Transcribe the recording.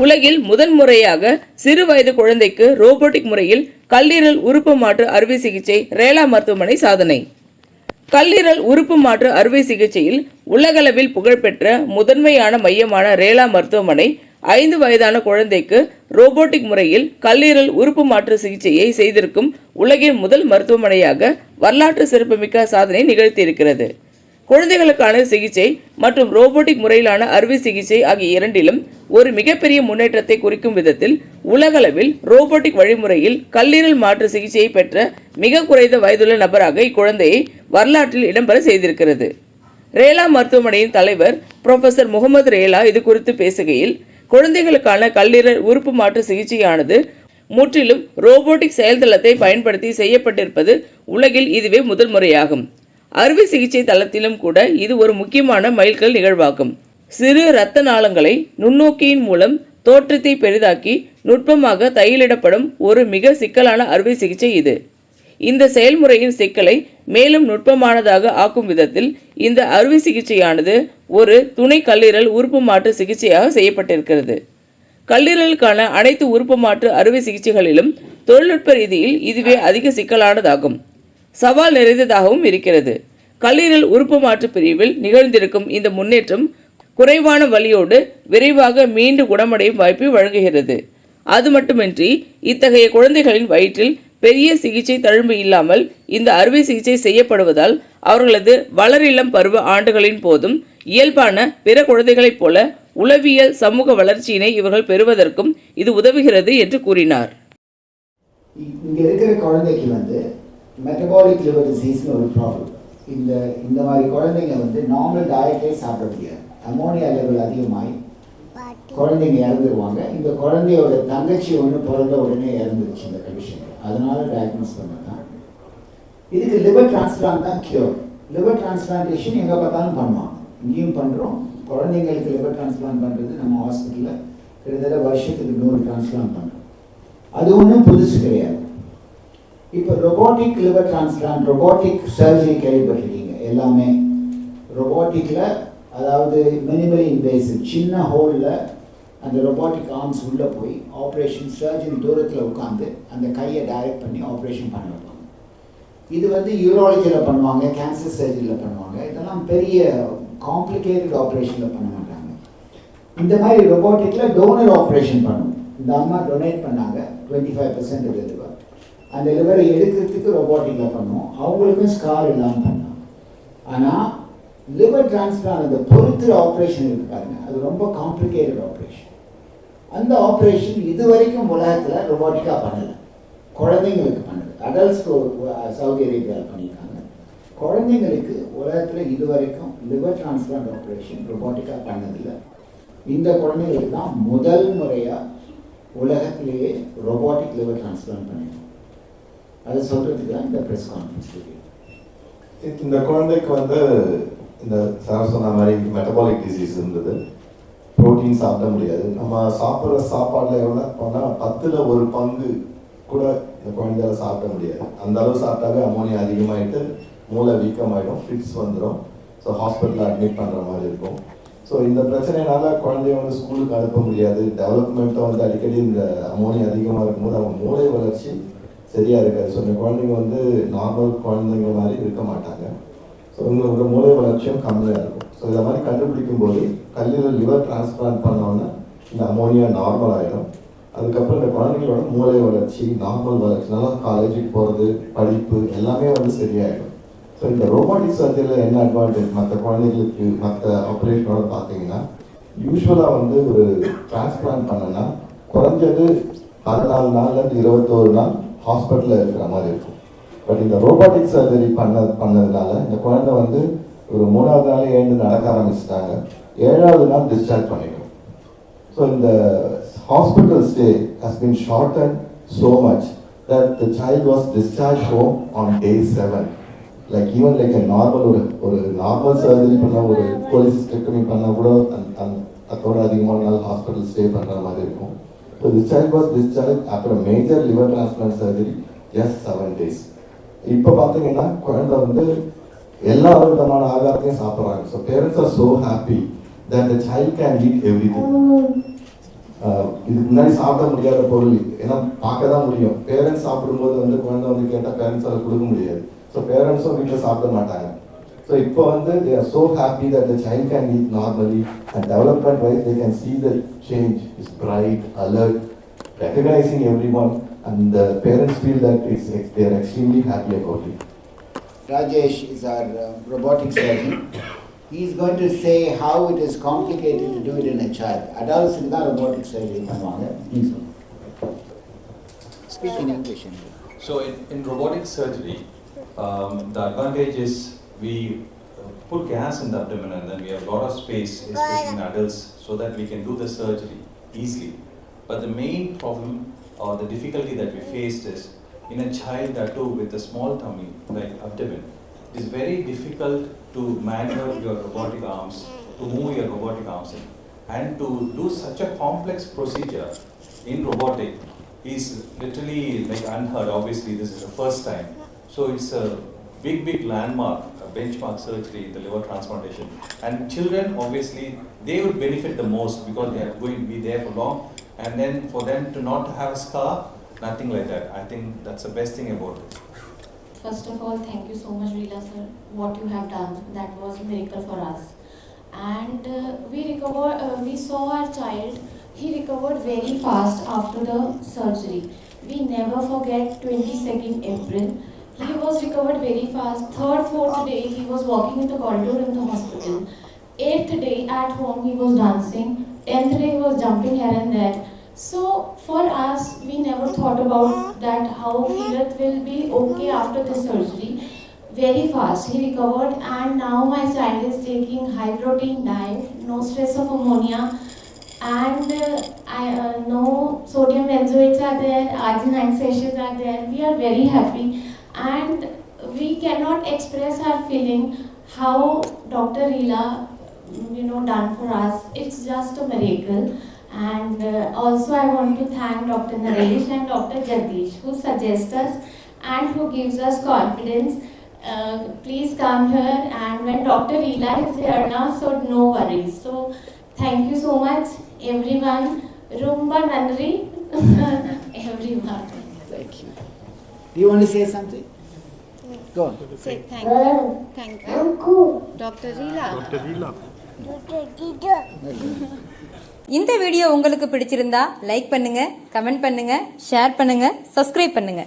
உலகில் முதன்முறையாக சிறு வயது குழந்தைக்கு ரோபோட்டிக் முறையில் கல்லீரல் உறுப்பு மாற்று அறுவை சிகிச்சை ரேலா மருத்துவமனை சாதனை. கல்லீரல் உறுப்பு மாற்று அறுவை சிகிச்சையில் உலகளவில் புகழ்பெற்ற முதன்மையான மையமான ரேலா மருத்துவமனை 5 வயதான குழந்தைக்கு ரோபோட்டிக் முறையில் கல்லீரல் உறுப்பு மாற்று சிகிச்சையை செய்திருக்கும் உலகின் முதல் மருத்துவமனையாக வரலாற்று சிறப்புமிக்க சாதனை நிகழ்த்தியிருக்கிறது. குழந்தைகளுக்கான சிகிச்சை மற்றும் ரோபோட்டிக் முறையிலான அறுவை சிகிச்சை ஆகிய இரண்டிலும் ஒரு மிகப்பெரிய முன்னேற்றத்தை குறிக்கும் விதத்தில் உலகளவில் ரோபோட்டிக் வழிமுறையில் கல்லீரல் மாற்று சிகிச்சையை பெற்ற மிக குறைந்த வயதுள்ள நபராக இக்குழந்தையை வரலாற்றில் இடம்பெற செய்திருக்கிறது. ரேலா மருத்துவமனையின் தலைவர் புரொஃபசர் முகமது ரேலா இது குறித்து பேசுகையில், குழந்தைகளுக்கான கல்லீரல் உறுப்பு மாற்று சிகிச்சையானது முற்றிலும் ரோபோட்டிக் செயல்தளத்தை பயன்படுத்தி செய்யப்பட்டிருப்பது உலகில் இதுவே முதல் முறையாகும். அறுவை சிகிச்சை தளத்திலும் கூட இது ஒரு முக்கியமான மைல்கல் நிகழ்வாகும். சிறு இரத்த நாளங்களை நுண்ணோக்கியின் மூலம் தோற்றத்தை பெரிதாக்கி நுட்பமாக தையலிடப்படும் ஒரு மிக சிக்கலான அறுவை சிகிச்சை இது. இந்த செயல்முறையின் சிக்கலை மேலும் நுட்பமானதாக ஆக்கும் விதத்தில் இந்த அறுவை சிகிச்சையானது ஒரு துணை கல்லீரல் உறுப்பு மாற்று சிகிச்சையாக செய்யப்பட்டிருக்கிறது. கல்லீரலுக்கான அனைத்து உறுப்பு மாற்று அறுவை சிகிச்சைகளிலும் தொழில்நுட்ப ரீதியில் இதுவே அதிக சிக்கலானதாகும், சவால் நிறைந்ததாகவும் இருக்கிறது. கல்லீரல் உறுப்பு மாற்று பிரிவில் நிகழ்ந்திருக்கும் இந்த முன்னேற்றம் குறைவான வலியோடு விரைவாக மீண்டு குணமடையும் வாய்ப்பை வழங்குகிறது. அது மட்டுமின்றி இத்தகைய குழந்தைகளின் வயிற்றில் பெரிய சிகிச்சை தழும்பு இல்லாமல் இந்த அறுவை சிகிச்சை செய்யப்படுவதால் அவர்களது வளரிளம் பருவ ஆண்டுகளின் போதும் இயல்பான பிற குழந்தைகளைப் போல உளவியல் சமூக வளர்ச்சியினை இவர்கள் பெறுவதற்கும் இது உதவுகிறது என்று கூறினார். இங்கே இருக்கிற குழந்தைக்கு மெட்டபாலிக் லிவர் டிசீஸ்னு ஒரு ப்ராப்ளம். இந்த மாதிரி குழந்தைங்க நார்மல் டயட்டே சாப்பிட முடியாது. அமோனியா லெவல் அதிகமாகி குழந்தைங்க இறந்துருவாங்க. இந்த குழந்தையோட தங்கச்சி பிறந்த உடனே இறந்துருச்சு இந்த கண்டிஷன். அதனால டயக்னோஸ் பண்ணதான். இதுக்கு லிவர் டிரான்ஸ்பிளான்ட் தான் கியூர். லிவர் டிரான்ஸ்பிளான்டேஷன் எங்கே பார்த்தாலும் பண்ணுவாங்க, இங்கேயும் பண்ணுறோம். குழந்தைங்களுக்கு லிவர் டிரான்ஸ்பிளான்ட் பண்ணுறது நம்ம ஹாஸ்பிட்டலில் கிட்டத்தட்ட வருஷத்துக்கு 100 டிரான்ஸ்பிளான்ட் பண்ணுறோம். அது ஒன்றும் புதுசு கிடையாது. இப்போ robotic liver transplant, robotic surgery கேள்விப்பட்டிருக்கீங்க எல்லாமே. ரொபோட்டிக்கில் அதாவது மினிமலி இன்வேசிவ், சின்ன ஹோலில் அந்த ரொபோட்டிக் ஆர்ம்ஸ் உள்ளே போய் ஆப்ரேஷன், சர்ஜன் தூரத்தில் உட்காந்து அந்த கையை டைரக்ட் பண்ணி ஆப்ரேஷன் பண்ண வைப்பாங்க. இது யூராலஜியில் பண்ணுவாங்க, கேன்சர் சர்ஜரியில் பண்ணுவாங்க. இதெல்லாம் பெரிய காம்ப்ளிகேட்டட் ஆப்ரேஷனில் பண்ண மாட்டாங்க. இந்த மாதிரி ரொபோட்டிக்கில் டோனர் ஆப்ரேஷன் பண்ணுவோம். இந்த அம்மா டொனேட் பண்ணாங்க 25% லிவர். அந்த லிவரை எடுக்கிறதுக்கு ரொபோட்டிக்கில் பண்ணுவோம். அவங்களுக்கும் ஸ்கார் இல்லாமல் பண்ணோம். ஆனால் லிவர் டிரான்ஸ்பிளான்ட் அந்த பொறுத்துற ஆப்ரேஷன் இருக்கு பாருங்க, அது ரொம்ப காம்ப்ளிகேட்டட் ஆப்ரேஷன். அந்த ஆப்ரேஷன் இது வரைக்கும் உலகத்தில் ரொபோட்டிக்காக பண்ணலை. குழந்தைங்களுக்கு பண்ணுது. அடல்ட்ஸ்க்கு சவுதி அரேபியாவில் பண்ணியிருக்காங்க. குழந்தைங்களுக்கு உலகத்தில் இது வரைக்கும் லிவர் டிரான்ஸ்பிளான்ட் ஆப்ரேஷன் ரொபோட்டிக்காக பண்ணதில்லை. இந்த குழந்தைங்களுக்கு தான் முதல் முறையாக உலகத்திலேயே ரொபோட்டிக் லிவர் டிரான்ஸ்பிளான்ட் பண்ணியிருக்கோம். அதை சொல்கிறதுக்கு தான் இந்த ப்ரெஸ் கான்ஃபரன்ஸ். இந்த குழந்தைக்கு இந்த சார் சொன்ன மாதிரி மெட்டபாலிக் டிசீஸ் இருந்தது. ப்ரோட்டீன் சாப்பிட முடியாது. நம்ம சாப்பிட்ற சாப்பாட்டில் எவ்வளோ பண்ணால் 10ல் 1 பங்கு கூட இந்த குழந்தையால சாப்பிட முடியாது. அந்த அளவு சாப்பிட்டாவே அமோனியா அதிகமாகிட்டு மூளை வீக்கமாகிடும், ஃபிட்ஸ் வந்துடும். ஸோ ஹாஸ்பிட்டலில் அட்மிட் பண்ணுற மாதிரி இருக்கும். ஸோ இந்த பிரச்சனைனால குழந்தைய ஸ்கூலுக்கு அனுப்ப முடியாது. டெவலப்மெண்ட்டை அடிக்கடி இந்த அமோனியா அதிகமாக இருக்கும்போது அவங்க மூளை வளர்ச்சி சரியாக இருக்காது. ஸோ இந்த குழந்தைங்க நார்மல் குழந்தைங்க மாதிரி இருக்க மாட்டாங்க. ஸோ இவங்களோட மூளை வளர்ச்சியும் கம்மியாக இருக்கும். ஸோ இதை மாதிரி கண்டுபிடிக்கும் போது கல்லீரல் லிவர் டிரான்ஸ்பிளான்ட் பண்ணோன்னா இந்த அமோனியா நார்மல் ஆகிடும். அதுக்கப்புறம் இந்த குழந்தைங்களோட மூளை வளர்ச்சி, நார்மல் வளர்ச்சி, நல்லா காலேஜுக்கு போகிறது, படிப்பு எல்லாமே சரியாயிடும். ஸோ இந்த ரோபோட்டிக் சர்ஜரியில் என்ன அட்வான்டேஜ் மற்ற குழந்தைங்களுக்கு மற்ற ஆப்ரேஷனோட பார்த்தீங்கன்னா, யூஸ்வலாக ஒரு டிரான்ஸ்பிளான்ட் பண்ணனா குறைஞ்சது 14 நாள்லேருந்து 21 நாள் ஹாஸ்பிட்டலில் இருக்கிற மாதிரி இருக்கும். பட் இந்த ரோபோட்டிக் சர்ஜரி பண்ணதுனால இந்த குழந்தை ஒரு 3வது நாளே எழுந்து நடக்க ஆரம்பிச்சிட்டாங்க. 7வது நாள் டிஸ்சார்ஜ் பண்ணிட்டோம். ஸோ இந்த hospital stay has been shortened so much that the child was discharged home on day 7. Like even like a normal ஒரு நார்மல் சர்ஜரி பண்ண ஒரு கோலிசிஸ்டெக்டமி பண்ணால் கூட அதோட அதிகமான நாள் ஹாஸ்பிட்டல் ஸ்டே பண்ணுற மாதிரி இருக்கும். So this child was discharged after a major liver transplant surgery just 7 days. இப்போ பார்த்தீங்கன்னா குழந்தை எல்லா விதமான ஆகாரத்தையும் சாப்பிட்றாங்க. So parents are so happy that the child can eat everything. இதுக்கு முன்னாடி சாப்பிட முடியாத பொருள், ஏன்னா பார்க்க தான் முடியும். பேரண்ட்ஸ் சாப்பிடும்போது வந்து குழந்தை வந்து கேட்டால் பேரண்ட்ஸால் கொடுக்க முடியாது. ஸோ பேரண்ட்ஸும் வீட்டில் சாப்பிட மாட்டாங்க. So இப்போ வந்து they are so happy that the child can eat normally, and development wise they can see the change. It's bright, alert, recognizing everyone, and the parents feel that they are extremely happy about it. Rajesh is our robotic surgeon. He is going to say how it is complicated to do it in a child. Adults in the robotic surgery பண்ணுவாங்க. Speak in English. So in robotic surgery, the advantage is we put gas in the abdomen and then we have a lot of space, especially in adults, so that we can do the surgery easily. But the main problem or the difficulty that we faced is in a child that too with a small tummy like abdomen, it is very difficult to maneuver your robotic arms, to move your robotic arms in, and to do such a complex procedure in robotic is literally like unheard. Obviously this is the first time, so it's a big landmark, a benchmark surgery in the liver transplantation. And children obviously they would benefit the most because they are going to be there for long, and then for them to not have a scar, nothing like that. I think that's the best thing about it. First of all, thank you so much, Leela sir. What you have done, that was a miracle for us. And we saw our child. He recovered very fast after the surgery. We never forget 22nd April. He was recovered very fast. 3rd, 4th day, he was walking in the corridor in the hospital. 8th day, at home, he was dancing. 10th day, he was jumping here and there. So, for us, we never thought about that how Kirat will be okay after the surgery. Very fast, he recovered, and now my child is taking high protein diet, no stress of ammonia, and no sodium benzoates are there, arginine sachets are there. We are very happy. And we cannot express our feeling how Dr. Leela, done for us. It's just a miracle. And also I want to thank Dr. Naresh and Dr. Jagdish who suggest us and who gives us confidence. Please come here, and when Dr. Leela is here now, so no worries. So thank you so much everyone. Rumba Nandri everyone. Thank you. Do you want to say something? Go on. Say thank you. Dr. Leela. இந்த video உங்களுக்கு பிடிச்சிருந்தா like பண்ணுங்க, comment பண்ணுங்க, share பண்ணுங்க, subscribe பண்ணுங்க.